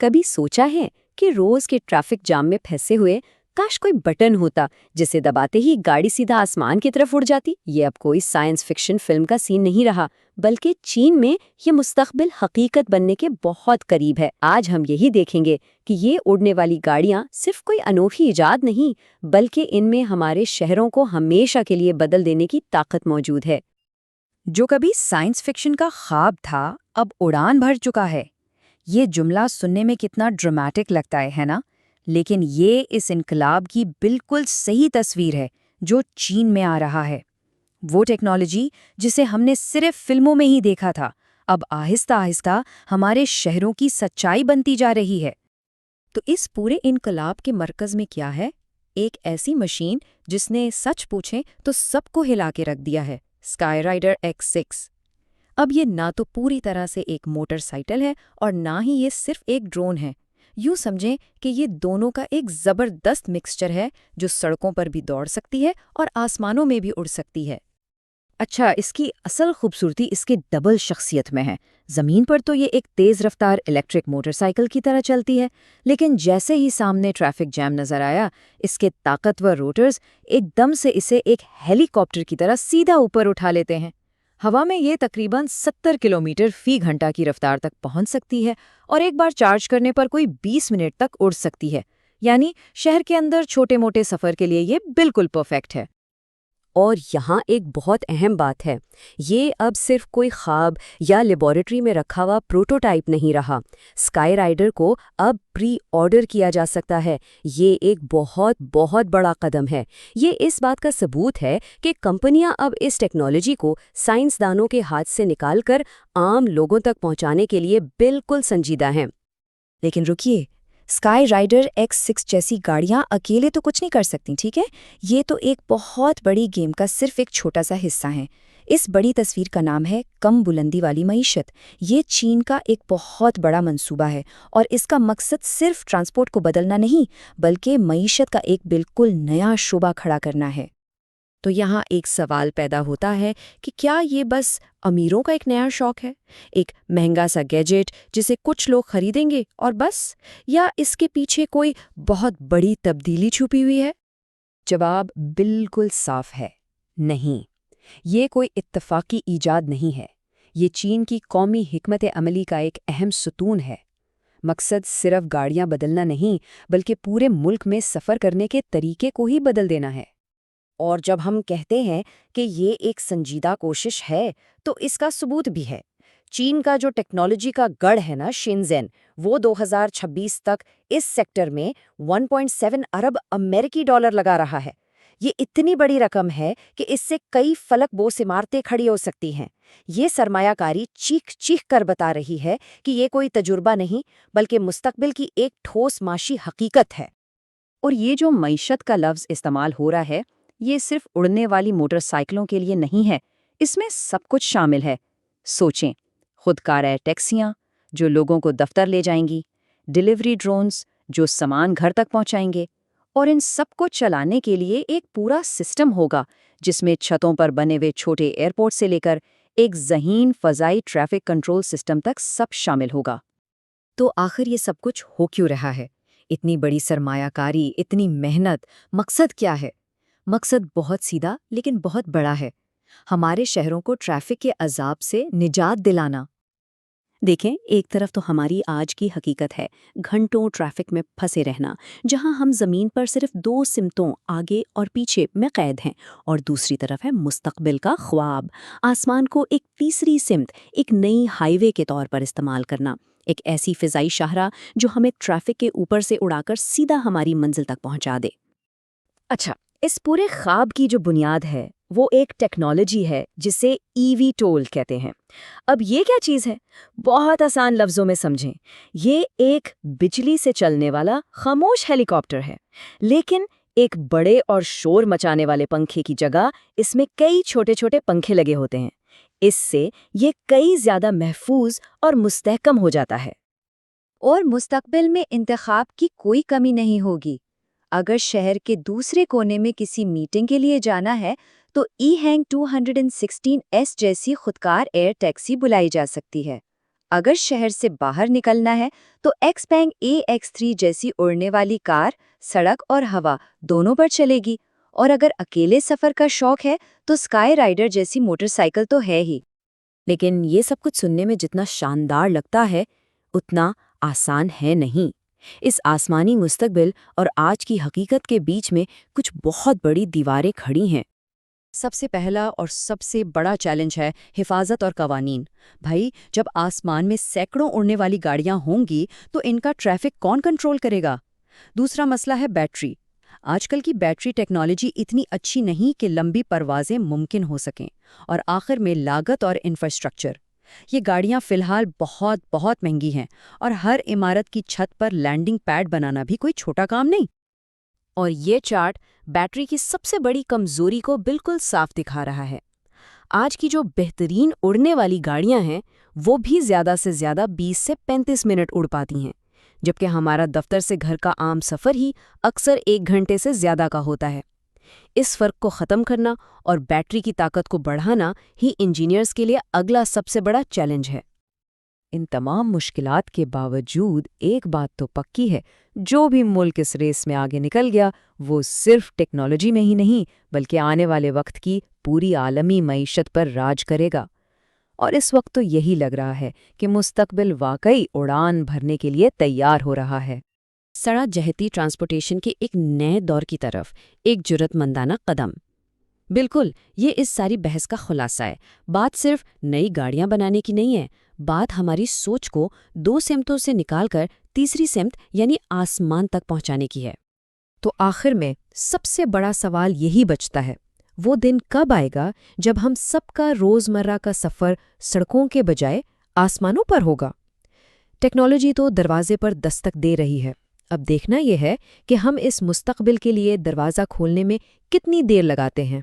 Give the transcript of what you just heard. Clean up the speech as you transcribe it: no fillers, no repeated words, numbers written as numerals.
کبھی سوچا ہے کہ روز کے ٹریفک جام میں پھنسے ہوئے کاش کوئی بٹن ہوتا جسے دباتے ہی گاڑی سیدھا آسمان کی طرف اڑ جاتی؟ یہ اب کوئی سائنس فکشن فلم کا سین نہیں رہا، بلکہ چین میں یہ مستقبل حقیقت بننے کے بہت قریب ہے۔ آج ہم یہی دیکھیں گے کہ یہ اڑنے والی گاڑیاں صرف کوئی انوکھی ایجاد نہیں، بلکہ ان میں ہمارے شہروں کو ہمیشہ کے لیے بدل دینے کی طاقت موجود ہے۔ جو کبھی سائنس فکشن کا خواب تھا اب اڑان بھر چکا ہے۔ یہ جملہ سننے میں کتنا ڈرامیٹک لگتا ہے نا؟ لیکن یہ اس انقلاب کی بالکل صحیح تصویر ہے جو چین میں آ رہا ہے۔ وہ ٹیکنالوجی جسے ہم نے صرف فلموں میں ہی دیکھا تھا، اب آہستہ آہستہ ہمارے شہروں کی سچائی بنتی جا رہی ہے۔ تو اس پورے انقلاب کے مرکز میں کیا ہے؟ ایک ایسی مشین جس نے سچ پوچھیں تو سب کو ہلا کے رکھ دیا ہے، اسکائی رائڈر X6۔ اب یہ نہ تو پوری طرح سے ایک موٹر سائیکل ہے اور نہ ہی یہ صرف ایک ڈرون ہے۔ یوں سمجھیں کہ یہ دونوں کا ایک زبردست مکسچر ہے جو سڑکوں پر بھی دوڑ سکتی ہے اور آسمانوں میں بھی اڑ سکتی ہے۔ اچھا، اس کی اصل خوبصورتی اس کے ڈبل شخصیت میں ہے۔ زمین پر تو یہ ایک تیز رفتار الیکٹرک موٹر سائیکل کی طرح چلتی ہے، لیکن جیسے ہی سامنے ٹریفک جام نظر آیا، اس کے طاقتور روٹرز ایک دم سے اسے ایک ہیلی کاپٹر کی طرح سیدھا اوپر اٹھا لیتے ہیں۔ ہوا میں یہ تقریباً 70 کلومیٹر فی گھنٹہ کی رفتار تک پہنچ سکتی ہے اور ایک بار چارج کرنے پر کوئی 20 منٹ تک اڑ سکتی ہے۔ یعنی شہر کے اندر چھوٹے موٹے سفر کے لیے یہ بالکل پرفیکٹ ہے۔ اور یہاں ایک بہت اہم بات ہے، یہ اب صرف کوئی خواب یا لیبارٹری میں رکھا ہوا پروٹوٹائپ نہیں رہا۔ اسکائی رائڈر کو اب پری آرڈر کیا جا سکتا ہے۔ یہ ایک بہت بہت بڑا قدم ہے۔ یہ اس بات کا ثبوت ہے کہ کمپنیاں اب اس ٹیکنالوجی کو سائنسدانوں کے ہاتھ سے نکال کر عام لوگوں تک پہنچانے کے لیے بالکل سنجیدہ ہیں۔ لیکن رکیے، اسکائی رائڈر X6 جیسی گاڑیاں اکیلے تو کچھ نہیں کر سکتی، ٹھیک ہے؟ یہ تو ایک بہت بڑی گیم کا صرف ایک چھوٹا سا حصہ ہے۔ اس بڑی تصویر کا نام ہے کم بلندی والی معیشت۔ یہ چین کا ایک بہت بڑا منصوبہ ہے اور اس کا مقصد صرف ٹرانسپورٹ کو بدلنا نہیں، بلکہ معیشت کا ایک بالکل نیا شعبہ کھڑا کرنا ہے۔ تو یہاں ایک سوال پیدا ہوتا ہے کہ کیا یہ بس امیروں کا ایک نیا شوق ہے، ایک مہنگا سا گیجٹ جسے کچھ لوگ خریدیں گے اور بس، یا اس کے پیچھے کوئی بہت بڑی تبدیلی چھپی ہوئی ہے؟ جواب بالکل صاف ہے، نہیں۔ یہ کوئی اتفاقی ایجاد نہیں ہے، یہ چین کی قومی حکمت عملی کا ایک اہم ستون ہے۔ مقصد صرف گاڑیاں بدلنا نہیں، بلکہ پورے ملک میں سفر کرنے کے طریقے کو ہی بدل دینا ہے۔ اور جب ہم کہتے ہیں کہ یہ ایک سنجیدہ کوشش ہے تو اس کا ثبوت بھی ہے۔ چین کا جو ٹیکنالوجی کا گڑھ ہے نا، شینزین، وہ 2026 تک اس سیکٹر میں 1.7 ارب امریکی ڈالر لگا رہا ہے۔ یہ اتنی بڑی رقم ہے کہ اس سے کئی فلک بوس عمارتیں کھڑی ہو سکتی ہیں۔ یہ سرمایہ کاری چیخ چیخ کر بتا رہی ہے کہ یہ کوئی تجربہ نہیں، بلکہ مستقبل کی ایک ٹھوس معاشی حقیقت ہے۔ اور یہ جو معیشت کا لفظ استعمال ہو رہا ہے، یہ صرف اڑنے والی موٹر سائیکلوں کے لیے نہیں ہے، اس میں سب کچھ شامل ہے۔ سوچیں، خودکار ٹیکسیاں جو لوگوں کو دفتر لے جائیں گی، ڈیلیوری ڈرونز جو سامان گھر تک پہنچائیں گے، اور ان سب کو چلانے کے لیے ایک پورا سسٹم ہوگا جس میں چھتوں پر بنے ہوئے چھوٹے ایئرپورٹ سے لے کر ایک ذہین فضائی ٹریفک کنٹرول سسٹم تک سب شامل ہوگا۔ تو آخر یہ سب کچھ ہو کیوں رہا ہے؟ اتنی بڑی سرمایہ کاری، اتنی محنت، مقصد کیا ہے؟ مقصد بہت سیدھا لیکن بہت بڑا ہے، ہمارے شہروں کو ٹریفک کے عذاب سے نجات دلانا۔ دیکھیں، ایک طرف تو ہماری آج کی حقیقت ہے، گھنٹوں ٹریفک میں پھنسے رہنا، جہاں ہم زمین پر صرف 2 سمتوں آگے اور پیچھے میں قید ہیں، اور دوسری طرف ہے مستقبل کا خواب، آسمان کو ایک تیسری سمت، ایک نئی ہائی وے کے طور پر استعمال کرنا، ایک ایسی فضائی شاہراہ جو ہمیں ٹریفک کے اوپر سے اڑا کر سیدھا ہماری منزل تک پہنچا دے۔ اچھا، اس پورے خواب کی جو بنیاد ہے وہ ایک ٹیکنالوجی ہے جسے EV ٹول کہتے ہیں۔ اب یہ کیا چیز ہے؟ بہت آسان لفظوں میں سمجھیں، یہ ایک بجلی سے چلنے والا خاموش ہیلی کاپٹر ہے، لیکن ایک بڑے اور شور مچانے والے پنکھے کی جگہ اس میں کئی چھوٹے چھوٹے پنکھے لگے ہوتے ہیں۔ اس سے یہ کئی زیادہ محفوظ اور مستحکم ہو جاتا ہے، اور مستقبل میں انتخاب کی کوئی کمی نہیں ہوگی۔ اگر شہر کے دوسرے کونے میں کسی میٹنگ کے لیے جانا ہے تو ای ہینگ 216S جیسی خودکار ایئر ٹیکسی بلائی جا سکتی ہے۔ اگر شہر سے باہر نکلنا ہے تو ایکسپینگ AX3 جیسی اڑنے والی کار سڑک اور ہوا دونوں پر چلے گی، اور اگر اکیلے سفر کا شوق ہے تو اسکائی رائڈر جیسی موٹر سائیکل تو ہے ہی۔ لیکن یہ سب کچھ سننے میں جتنا شاندار لگتا ہے اتنا آسان ہے نہیں۔ اس آسمانی مستقبل اور آج کی حقیقت کے بیچ میں کچھ بہت بڑی دیواریں کھڑی ہیں۔ سب سے پہلا اور سب سے بڑا چیلنج ہے حفاظت اور قوانین۔ بھائی، جب آسمان میں سینکڑوں اڑنے والی گاڑیاں ہوں گی تو ان کا ٹریفک کون کنٹرول کرے گا؟ دوسرا مسئلہ ہے بیٹری۔ آج کل کی بیٹری ٹیکنالوجی اتنی اچھی نہیں کہ لمبی پروازیں ممکن ہو سکیں، اور آخر میں لاگت اور انفراسٹرکچر۔ یہ گاڑیاں فی الحال بہت بہت مہنگی ہیں، اور ہر عمارت کی چھت پر لینڈنگ پیڈ بنانا بھی کوئی چھوٹا کام نہیں۔ اور یہ چارٹ بیٹری کی سب سے بڑی کمزوری کو بالکل صاف دکھا رہا ہے۔ آج کی جو بہترین اڑنے والی گاڑیاں ہیں وہ بھی زیادہ سے زیادہ 20 سے 35 منٹ اڑ پاتی ہیں، جبکہ ہمارا دفتر سے گھر کا عام سفر ہی اکثر 1 گھنٹے سے زیادہ کا ہوتا ہے۔ اس فرق کو ختم کرنا اور بیٹری کی طاقت کو بڑھانا ہی انجینئرز کے لیے اگلا سب سے بڑا چیلنج ہے۔ ان تمام مشکلات کے باوجود ایک بات تو پکی ہے، جو بھی ملک اس ریس میں آگے نکل گیا وہ صرف ٹیکنالوجی میں ہی نہیں بلکہ آنے والے وقت کی پوری عالمی معیشت پر راج کرے گا۔ اور اس وقت تو یہی لگ رہا ہے کہ مستقبل واقعی اڑان بھرنے کے لیے تیار ہو رہا ہے۔ سڑک جہتی ٹرانسپورٹیشن کے ایک نئے دور کی طرف ایک جرأت مندانہ قدم۔ بالکل، یہ اس ساری بحث کا خلاصہ ہے۔ بات صرف نئی گاڑیاں بنانے کی نہیں ہے، بات ہماری سوچ کو 2 سمتوں سے نکال کر تیسری سمت یعنی آسمان تک پہنچانے کی ہے۔ تو آخر میں سب سے بڑا سوال یہی بچتا ہے، وہ دن کب آئے گا جب ہم سب کا روزمرہ کا سفر سڑکوں کے بجائے آسمانوں پر ہوگا؟ ٹیکنالوجی تو دروازے پر دستک دے رہی ہے، اب دیکھنا یہ ہے کہ ہم اس مستقبل کے لیے دروازہ کھولنے میں کتنی دیر لگاتے ہیں۔